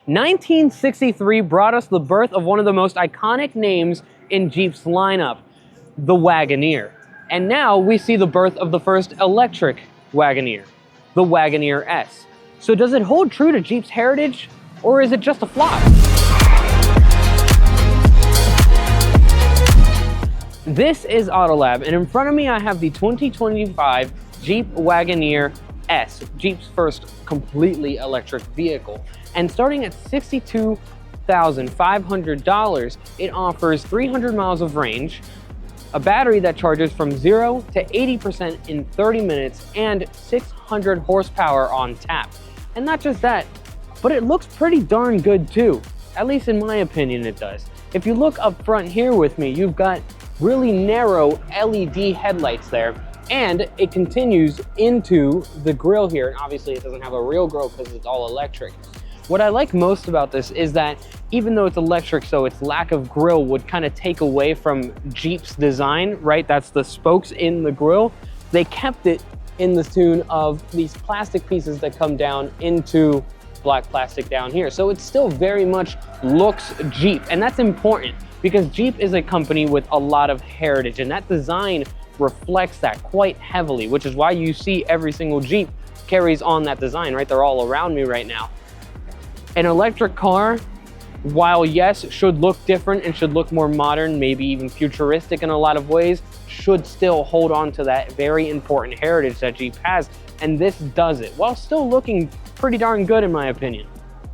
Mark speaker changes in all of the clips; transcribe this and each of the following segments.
Speaker 1: 1963 brought us the birth of one of the most iconic names in Jeep's lineup, the Wagoneer. And now we see the birth of the first electric Wagoneer, the Wagoneer S. So does it hold true to Jeep's heritage, or is it just a flop? This is Autolab, and in front of me I have the 2025 Jeep Wagoneer S, Jeep's first completely electric vehicle. And starting at $62,500, it offers 300 miles of range, a battery that charges from 0 to 80% in 30 minutes, and 600 horsepower on tap. And not just that, but it looks pretty darn good too. At least in my opinion it does. If you look up front here with me, you've got really narrow LED headlights there, and it continues into the grille here. And obviously it doesn't have a real grille because it's all electric. What I like most about this is that even though it's electric, so its lack of grille would kind of take away from Jeep's design, right? That's the spokes in the grille. They kept it in the tune of these plastic pieces that come down into black plastic down here. So it still very much looks Jeep, and that's important because Jeep is a company with a lot of heritage, and that design reflects that quite heavily, which is why you see every single Jeep carries on that design, right? They're all around me right now. An electric car, while yes, should look different and should look more modern, maybe even futuristic in a lot of ways, should still hold on to that very important heritage that Jeep has, and this does it, while still looking pretty darn good in my opinion.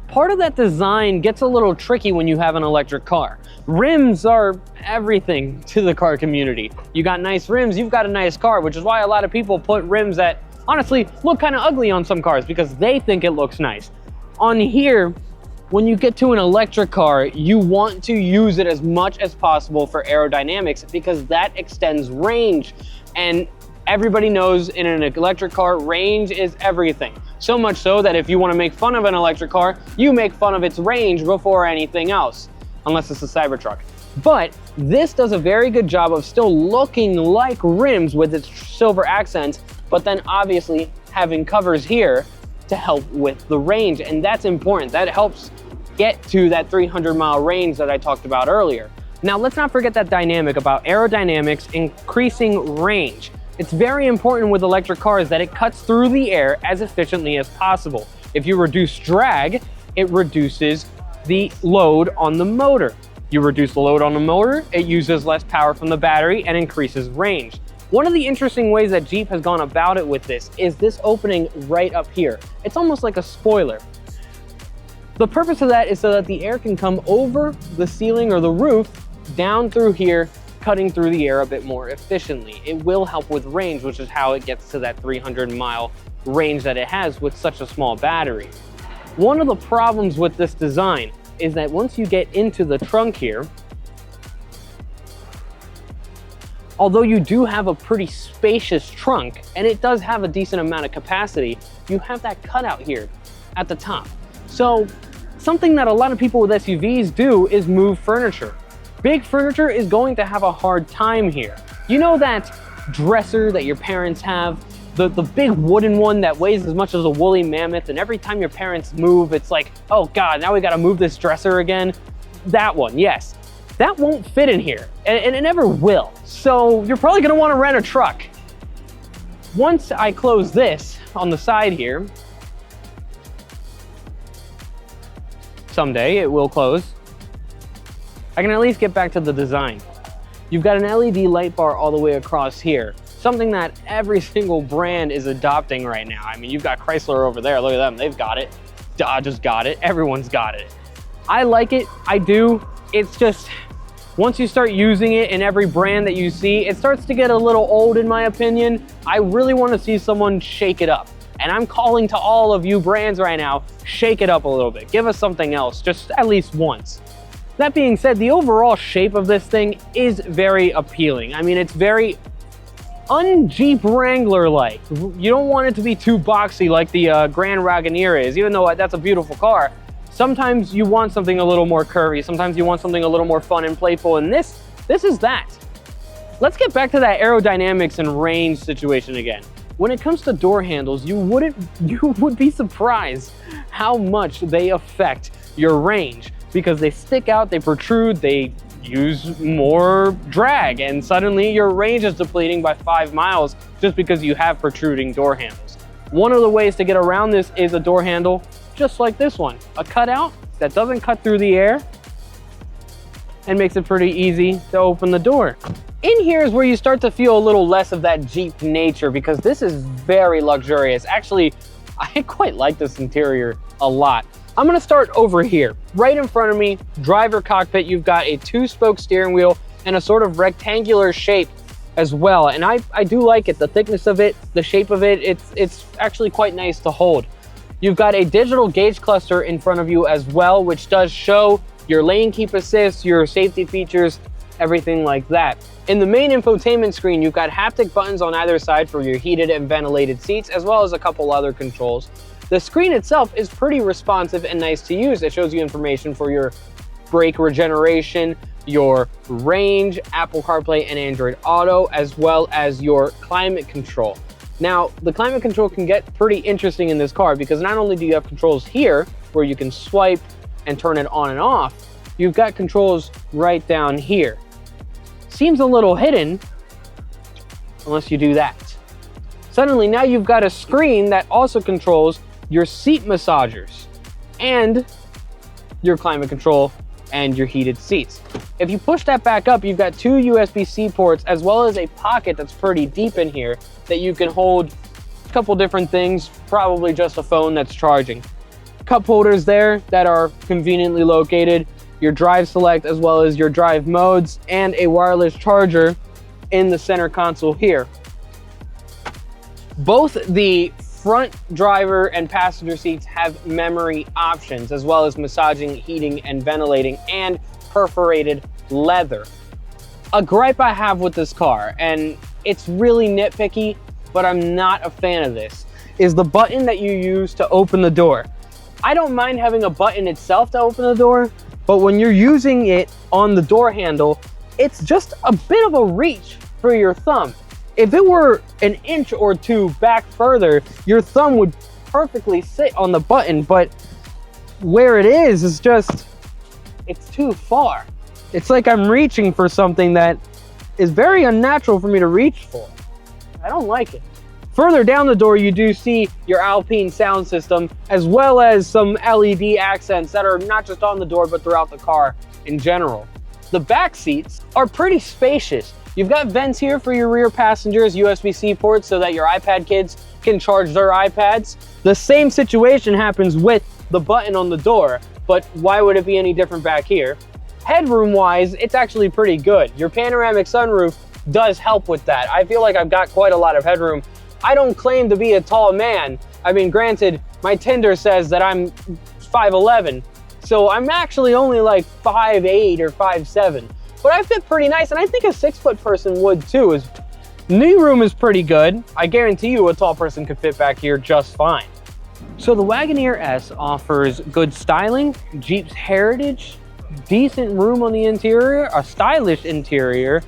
Speaker 1: Part of that design gets a little tricky when you have an electric car. Rims are everything to the car community. You got nice rims, you've got a nice car, which is why a lot of people put rims that honestly look kind of ugly on some cars because they think it looks nice. On here, when you get to an electric car, you want to use it as much as possible for aerodynamics because that extends range. And everybody knows in an electric car, range is everything. So much so that if you want to make fun of an electric car, you make fun of its range before anything else, unless it's a Cybertruck. But this does a very good job of still looking like rims with its silver accents, but then obviously having covers here to help with the range, and that's important. That helps get to that 300-mile range that I talked about earlier. Now, let's not forget that dynamic about aerodynamics increasing range. It's very important with electric cars that it cuts through the air as efficiently as possible. If you reduce drag, it reduces the load on the motor. You reduce the load on the motor, it uses less power from the battery and increases range. One of the interesting ways that Jeep has gone about it with this is this opening right up here. It's almost like a spoiler. The purpose of that is so that the air can come over the ceiling or the roof down through here, cutting through the air a bit more efficiently. It will help with range, which is how it gets to that 300-mile range that it has with such a small battery. One of the problems with this design is that once you get into the trunk here, although you do have a pretty spacious trunk, and it does have a decent amount of capacity, you have that cutout here at the top. So something that a lot of people with SUVs do is move furniture. Big furniture is going to have a hard time here. You know that dresser that your parents have? The big wooden one that weighs as much as a woolly mammoth, and every time your parents move, it's like, oh God, now we gotta move this dresser again? That one, yes. That won't fit in here, and it never will. So you're probably gonna wanna rent a truck. Once I close this on the side here, someday it will close, I can at least get back to the design. You've got an LED light bar all the way across here, something that every single brand is adopting right now. I mean, you've got Chrysler over there, look at them, they've got it. Dodge has got it, everyone's got it. I like it, I do. It's just, once you start using it in every brand that you see, it starts to get a little old in my opinion. I really want to see someone shake it up. And I'm calling to all of you brands right now, shake it up a little bit. Give us something else, just at least once. That being said, the overall shape of this thing is very appealing. I mean, it's very un-Jeep Wrangler-like. You don't want it to be too boxy like the Grand Wagoneer is, even though that's a beautiful car. Sometimes you want something a little more curvy. Sometimes you want something a little more fun and playful, and this is that. Let's get back to that aerodynamics and range situation again. When it comes to door handles, you would be surprised how much they affect your range because they stick out, they protrude, they use more drag, and suddenly your range is depleting by 5 miles just because you have protruding door handles. One of the ways to get around this is a door handle just like this one, a cutout that doesn't cut through the air and makes it pretty easy to open the door. In here is where you start to feel a little less of that Jeep nature because this is very luxurious. Actually, I quite like this interior a lot. I'm gonna start over here. Right in front of me, driver cockpit, you've got a 2-spoke steering wheel and a sort of rectangular shape as well. And I do like it, the thickness of it, the shape of it, it's actually quite nice to hold. You've got a digital gauge cluster in front of you as well, which does show your lane keep assist, your safety features, everything like that. In the main infotainment screen, you've got haptic buttons on either side for your heated and ventilated seats, as well as a couple other controls. The screen itself is pretty responsive and nice to use. It shows you information for your brake regeneration, your range, Apple CarPlay and Android Auto, as well as your climate control. Now, the climate control can get pretty interesting in this car because not only do you have controls here where you can swipe and turn it on and off, you've got controls right down here. Seems a little hidden unless you do that. Suddenly now you've got a screen that also controls your seat massagers and your climate control and your heated seats. If you push that back up, you've got 2 USB-C ports as well as a pocket that's pretty deep in here that you can hold a couple different things, probably just a phone that's charging. Cup holders there that are conveniently located, your drive select as well as your drive modes, and a wireless charger in the center console here. Both the front driver and passenger seats have memory options, as well as massaging, heating, and ventilating, and perforated leather. A gripe I have with this car, and it's really nitpicky, but I'm not a fan of this, is the button that you use to open the door. I don't mind having a button itself to open the door, but when you're using it on the door handle, it's just a bit of a reach for your thumb. If it were an inch or two back further, your thumb would perfectly sit on the button, but where it is just, it's too far. It's like I'm reaching for something that is very unnatural for me to reach for. I don't like it. Further down the door, you do see your Alpine sound system, as well as some LED accents that are not just on the door, but throughout the car in general. The back seats are pretty spacious. You've got vents here for your rear passengers, USB-C ports so that your iPad kids can charge their iPads. The same situation happens with the button on the door, but why would it be any different back here? Headroom-wise, it's actually pretty good. Your panoramic sunroof does help with that. I feel like I've got quite a lot of headroom. I don't claim to be a tall man. I mean, granted, my Tinder says that I'm 5'11", so I'm actually only like 5'8" or 5'7". But I fit pretty nice, and I think a 6-foot person would too. Knee room is pretty good. I guarantee you a tall person could fit back here just fine. So the Wagoneer S offers good styling, Jeep's heritage, decent room on the interior, a stylish interior,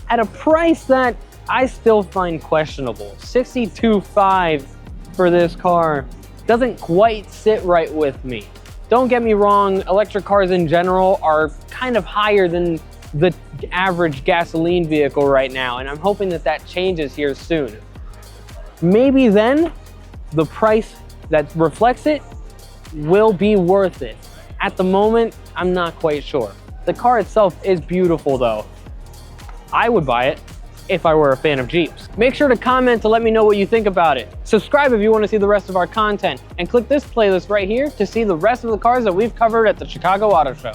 Speaker 1: at a price that I still find questionable. $62,500 for this car doesn't quite sit right with me. Don't get me wrong, electric cars in general are kind of higher than the average gasoline vehicle right now, and I'm hoping that that changes here soon. Maybe then the price that reflects it will be worth it. At the moment, I'm not quite sure. The car itself is beautiful though. I would buy it if I were a fan of Jeeps. Make sure to comment to let me know what you think about it. Subscribe if you want to see the rest of our content, and click this playlist right here to see the rest of the cars that we've covered at the Chicago Auto Show.